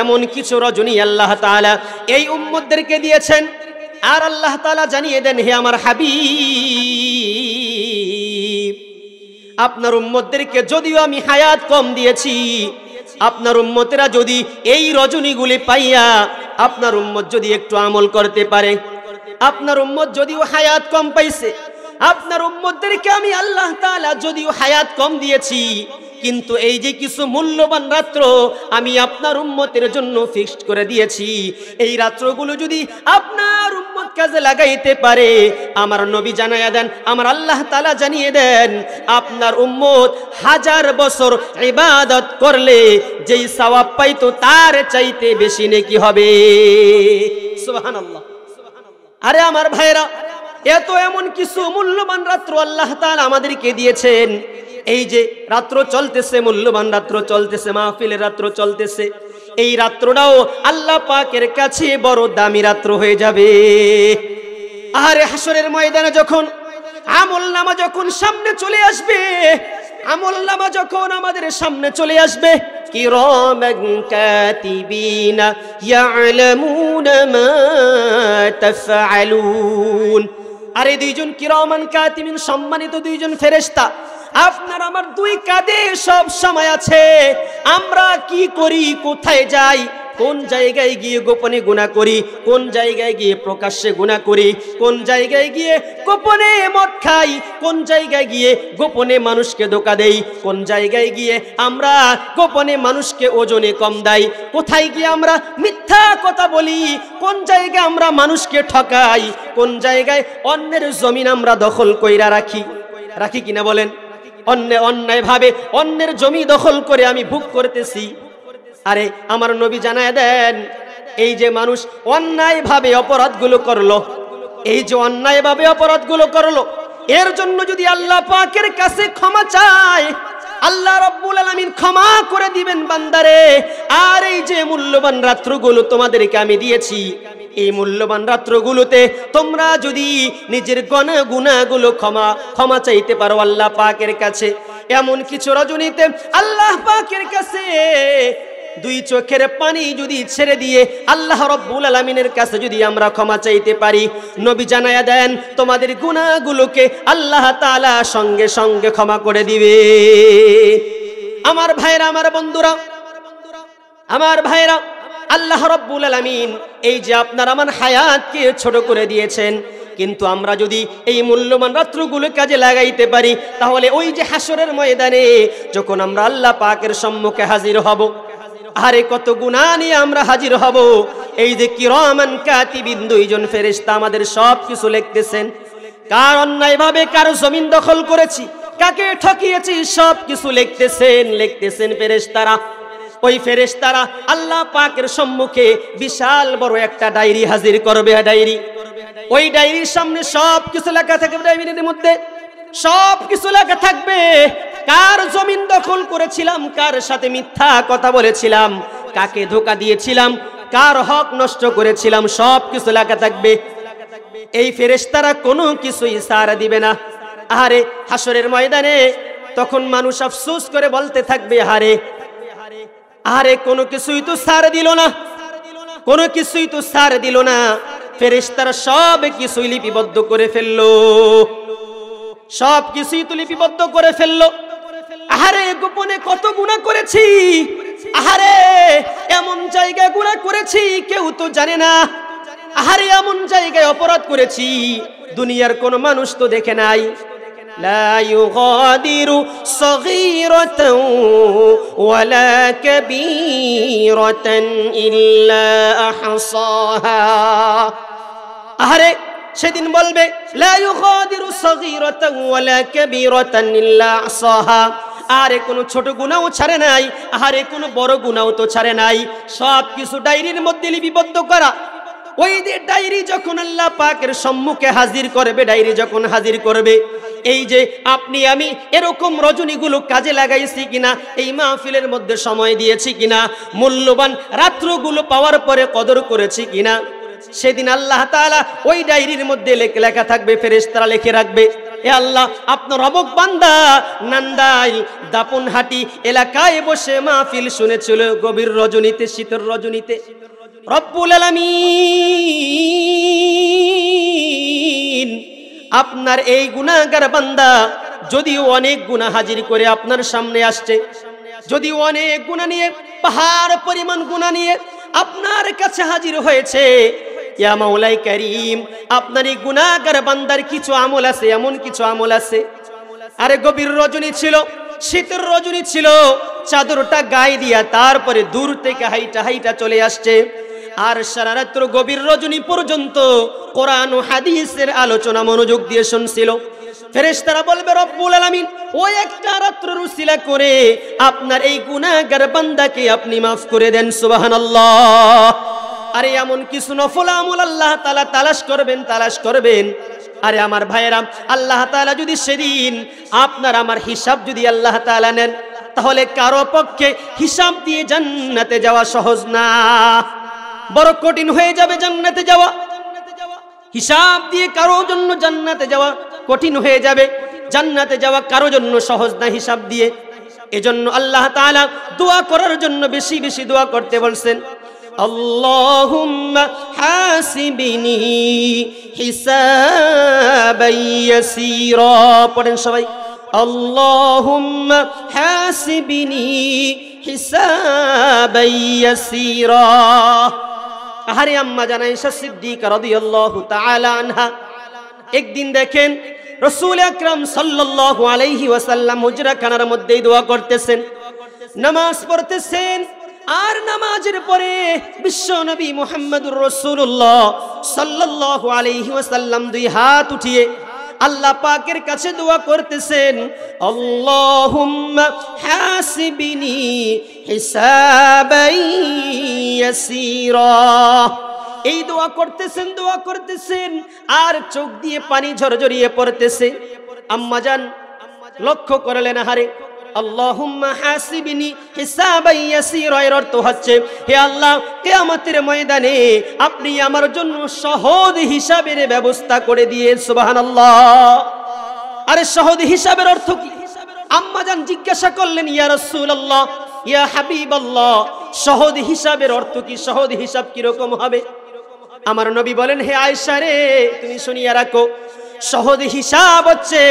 এমন কিছু রজনী আল্লাহ তাআলা এই উম্মতদেরকে দিয়েছেন। আর আল্লাহ তাআলা জানিয়ে দেন, হে আমার হাবিব, আপনার উম্মতদেরকে যদিও আমি হায়াত কম দিয়েছি, আপনার উম্মতেরা যদি এই রজনীগুলি পাইয়া আপনার উম্মত যদি একটু আমল করতে পারে, আপনার উম্মত যদিও হায়াত কম পাইছে, আপনার উম্মতদেরকে আমি আল্লাহ তাআলা যদিও হায়াত কম দিয়েছি, কিন্তু এই যে কিছু মূল্যবান রাত্র আমি আপনার উম্মতের জন্য ফিক্সড করে দিয়েছি, এই রাত্রগুলো যদি আপনার উম্মত কাজে লাগাইতে পারে, আমার নবী জানায়া দেন, আমার আল্লাহ তাআলা জানিয়ে দেন, আপনার উম্মত 1000 বছর ইবাদত করলে যেই সওয়াব পাইতো তার চাইতে বেশি নেকি হবে। সুবহানাল্লাহ। আরে আমার ভাইরা, এত এমন কিছু মূল্যবান রাত্র আল্লাহ তাআলা আমাদেরকে দিয়েছেন। এই যে রাত্র চলতেছে, মূল্যবান রাত্র চলতেছে, মাহফিলের রাত্র চলতেছে, এই রাত্রটাও আল্লাহ পাকের কাছে বড় দামি রাত্র হয়ে যাবে। আরে হাসরের ময়দানে যখন আমলনামা যখন সামনে চলে আসবে, আমলনামা যখন আমাদের সামনে চলে আসবে, কিরামান কাতিবিনা ইয়ালামুনা মা তাফআলুন। আরে 2 জন কিরামান কাতিবিন, সম্মানিত 2 জন ফেরেশতা আপনার আমার 2 কাঁধে সব সময় আছে। আমরা কি করি, কোথায় যাই, কোন জায়গায় গিয়ে গোপনে গুনাহ করি, কোন জায়গায় গিয়ে প্রকাশ্যে গুনাহ করি, কোন জায়গায় গিয়ে গোপনে মদ খাই, কোন জায়গায় গিয়ে গোপনে মানুষকে ধোঁকা দেই, কোন জায়গায় গিয়ে আমরা গোপনে মানুষকে ওজনে কম দেই, কোথায় গিয়ে আমরা মিথ্যা কথা বলি, কোন জায়গায় আমরা মানুষকে ঠকাই, কোন জায়গায় অন্যের জমিন আমরা দখল কইরা রাখি কিনা বলেন? অন্যায় ভাবে অন্যের জমি দখল করে আমি ভোগ করতেছি। আরে আমার নবী জানায় দেন, এই যে মানুষ অন্যায় ভাবে অপরাধগুলো করলো, এই যে অন্যায় ভাবে অপরাধগুলো করলো, এর জন্য যদি আল্লাহ পাকের কাছে ক্ষমা চায়, আল্লাহ রাব্বুল আলামিন ক্ষমা করে দিবেন বান্দারে। আর এই যে মূল্যবান রাত্রগুলো তোমাদেরকে আমি দিয়েছি, এই মূল্যবান রাত্রগুলোতে তোমরা যদি নিজের গুনাহগুলো ক্ষমা চাইতে পারো আল্লাহ পাকের কাছে, এমন কিছু রজনীতে আল্লাহ পাকের কাছে 2 চোখের পানি যদি ছেড়ে দিয়ে আল্লাহ রাব্বুল আলামিনের কাছে যদি আমরা ক্ষমা চাইতে পারি, নবী জানায়া দেন তোমাদের গুনাহগুলোকে আল্লাহ তাআলা সঙ্গে সঙ্গে ক্ষমা করে দিবে। আমার ভাইরা, আমার বন্ধুরা, আমার ভাইরা, আল্লাহ রাব্বুল আলামিন এই যে আপনার আমার হায়াতকে ছোট করে দিয়েছেন, কিন্তু আমরা যদি এই মূল্যবান রাত্রগুলো কাজে লাগাইতে পারি, তাহলে ওই যে হাসরের ময়দানে যখন আমরা আল্লাহ পাকের সম্মুখে হাজির হব, আরে কত গুনাহ নিয়ে আমরা হাজির হব। এই যে কিরামান কাতিবিন, দুইজন ফেরেশতা আমাদের সব কিছু লিখতেছেন। কার অন্যায়ভাবে কার জমিন দখল করেছি, কাকে ঠকিয়েছি, সব কিছু লিখতেছেন ফেরেশতারা। ওই ফেরেশতারা আল্লাহ পাকের সম্মুখে বিশাল বড় একটা ডায়েরি হাজির করবে। ওই ডায়েরির সামনে সব কিছু লেখা থাকবে। ডায়েরির মধ্যে সব কিছু লেখা থাকবে। কার জমিন দখল করেছিলাম, কার সাথে মিথ্যা কথা বলেছিলাম, কাকে ধোঁকা দিয়েছিলাম, কার হক নষ্ট করেছিলাম, সব কিছু লেখা থাকবে। এই ফেরেশতারা কোনো কিছুই ছাড় দিবে না। আরে হাসরের ময়দানে তখন মানুষ আফসোস করে বলতে থাকবে, আরে কোনো কিছুই তো ছাড় দিল না, কোনো কিছুই তো ছাড় দিল না। ফেরেশতারা সব কিছুই লিপিবদ্ধ করে ফেললো, সব কিছুই তো লিপিবদ্ধ করে ফেললো। আরে গোপনে কত গুনাহ করেছি, আরে এমন জায়গায় গুনাহ করেছি কেউ তো জানে না, আরে এমন জায়গায় অপরাধ করেছি দুনিয়ার কোনো মানুষ তো দেখে নাই। লা ইউগাদিরু সগীরাতান ওয়ালা কাবীরাতান ইল্লা আহসাহা। আরে সেদিন বলবে লা ইউগাদিরু সগীরাতান ওয়ালা কাবীরাতান ইল্লা আহসাহা। আরে কোনো ছোট গুনাহও ছাড়ে নাই, আরে কোনো বড় গুনাহও তো ছাড়ে নাই। সব কিছু ডায়েরির মধ্যে লিপিবদ্ধ করা। ওই যে ডায়েরি যখন আল্লাহ পাকের সম্মুখে হাজির করবে, ডায়েরি যখন হাজির করবে, এই যে আপনি আমি এরকম রজনীগুলো কাজে লাগাইছি কিনা, এই মাহফিলের মধ্যে সময় দিয়েছি কিনা, মূল্যবান রাত্রগুলো পাওয়ার পরে কদর করেছি কিনা, সেদিন আল্লাহ তাআলা ওই ডায়েরির মধ্যে লেখা থাকবে। ফেরেশতারা লিখে রাখবে, এ আল্লাহ আপনার অবক বান্দা নান্দাইল দাপনহাটি এলাকায় বসে মাহফিল শুনেছিল গভীর রজনীতে, শীতের রজনীতে। রব্বুল আলামিন আপনার এই গুনাহগার বান্দা যদিও অনেক গুনাহ হাজির করে আপনার সামনে আসছে, যদিও অনেক গুনাহ নিয়ে, পাহাড় পরিমাণ গুনাহ নিয়ে আপনার কাছে হাজির হয়েছে, ইয়া মাওলাই কারীম আপনার এই গুনাহগার বান্দার কিছু আমল আছে, এমন কিছু আমল আছে। আরে গভীর রজনী ছিল, শীতের রজনী ছিল, চাদরটা গায়ে দিয়া তারপরে দূর থেকে হাইটা চলে আসছে। আর সারা রাত্র গভীর রজনী পর্যন্ত কোরআন ও হাদিসের আলোচনা মনোযোগ দিয়ে শুনছিল। ফেরেশতারা বলবে, রব্বুল আলামিন ওই একটা রাত্রের উসিলা করে আপনার এই গুনাহগার বান্দাকে আপনি মাফ করে দেন। সুবহানাল্লাহ। আরে এমন কিছু নফল আমল আল্লাহ তাআলা তালাশ করবেন। আরে আমার ভাইয়েরা, আল্লাহ তাআলা যদি সেদিন আপনার আমার হিসাব যদি আল্লাহ তাআলা নেন, তাহলে কারো পক্ষে হিসাব দিয়ে জান্নাতে যাওয়া সহজ না, বড় কঠিন হয়ে যাবে জান্নাতে যাওয়া। হিসাব দিয়ে কারো জন্য জান্নাতে যাওয়া কঠিন হয়ে যাবে, জান্নাতে যাওয়া কারো জন্য সহজ না হিসাব দিয়ে। এজন্য আল্লাহ তাআলা দোয়া করার জন্য বেশি বেশি দোয়া করতে বলছেন। আল্লাহুম্মা হাসিবিনি হিসাবান ইয়াসীরা। পড়েন সবাই, আল্লাহুম্মা হাসিবিনি হিসাবান ইয়াসীরা। আহারে আম্মা জানা আয়েশা সিদ্দিকা রাদিয়াল্লাহু তাআলা আনহা একদিন দেখেন রাসূল আকরাম সাল্লাল্লাহু আলাইহি ওয়াসাল্লাম হুজরাখানার মধ্যেই দোয়া করতেছেন, নামাজ পড়তেছেন। আর নামাজের পরে বিশ্ব নবী মুহাম্মদুর রাসূলুল্লাহ সাল্লাল্লাহু আলাইহি ওয়াসাল্লাম দুই হাত উঠিয়ে আল্লাহ পাকের কাছে দোয়া করতেছেন, আল্লাহুম্মা হাসিবিনি হিসাবান ইয়াসীরা। এই দোয়া করতেছেন আর চোখ দিয়ে পানি ঝরঝরিয়ে পড়তেছে। আম্মাজান লক্ষ্য করলেন, হারে আল্লাহুম্মা হাসিবিনি হিসাবান ইয়াসীরা এর অর্থ হচ্ছে, হে আল্লাহ কিয়ামতের ময়দানে আপনি আমার জন্য সহজ হিসাবের ব্যবস্থা করে দিয়ে। সুবহানাল্লাহ। আরে সহজ হিসাবের অর্থ কি? আম্মাজান জিজ্ঞাসা করলেন, ইয়া রাসূলুল্লাহ, ইয়া হাবিবাল্লাহ, সহজ হিসাবের অর্থ কি? সহজ হিসাব কি রকম হবে? আমার নবী বলেন, হে আয়েশা রে, তুমি শুনিয়া রাখো, সহজ হিসাব হচ্ছে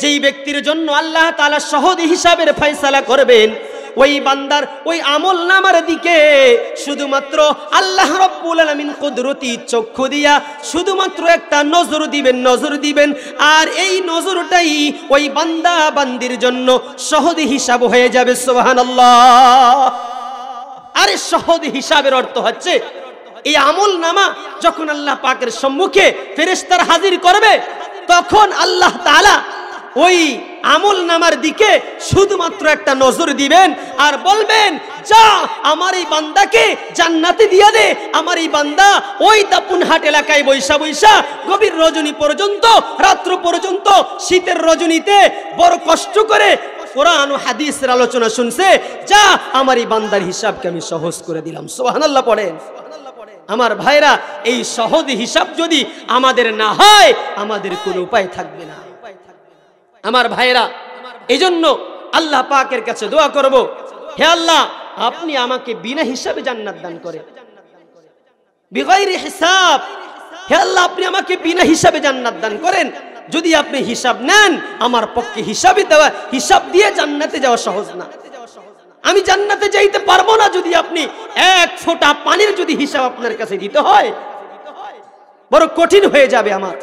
যেই ব্যক্তির জন্য আল্লাহ তাআলা সহজ হিসাবের ফয়সালা করবেন, ওই বান্দার ওই আমল নামার দিকে শুধুমাত্র আল্লাহ রাব্বুল আলামিন কুদরতি চক্ষু দিয়া শুধুমাত্র একটা নজর দিবেন, আর এই নজরটাই ওই বান্দা বান্দির জন্য সহজ হিসাব হয়ে যাবে। সুবহানাল্লাহ। আরে সহজ হিসাবের অর্থ হচ্ছে এই আমল নামা যখন আল্লাহ পাকের সম্মুখে ফেরেশতারা হাজির করবে, তখন আল্লাহ তাআলা ওই আমল নামার দিকে শুধুমাত্র একটা নজর দিবেন আর বলবেন, যা আমার এই বান্দাকে জান্নাতে দিয়ে দে। আমার এই বান্দা ওই দাপুনহাট এলাকায় বৈশা বৈশা গভীর রজনী পর্যন্ত, রাত্র পর্যন্ত, শীতের রজনীতে বড় কষ্ট করে কোরআন ও হাদিসের আলোচনা শুনছে, যা আমার এই বান্দার হিসাবকে আমি সহজ করে দিলাম। সুবহানাল্লাহ পড়েন। আমার ভাইরা, এই সহজ হিসাব যদি আমাদের না হয়, আমাদের কোনো উপায় থাকবে না। আমার ভাইরা, এজন্য আল্লাহ পাকের কাছে দোয়া করব, হে আল্লাহ, আপনি আমাকে বিনা হিসাবে জান্নাত দান করেন, বিগাইরি হিসাব। হে আল্লাহ, আপনি আমাকে বিনা হিসাবে জান্নাত দান করেন। যদি আপনি হিসাব নেন, আমার পক্ষে হিসাব দিয়ে জান্নাতে যাওয়া সহজ না। আমি জান্নাতে যাইতে পারবো না যদি আপনি এক ফোঁটা পানির যদি হিসাব আপনার কাছে দিতে হয়, বড় কঠিন হয়ে যাবে আমার।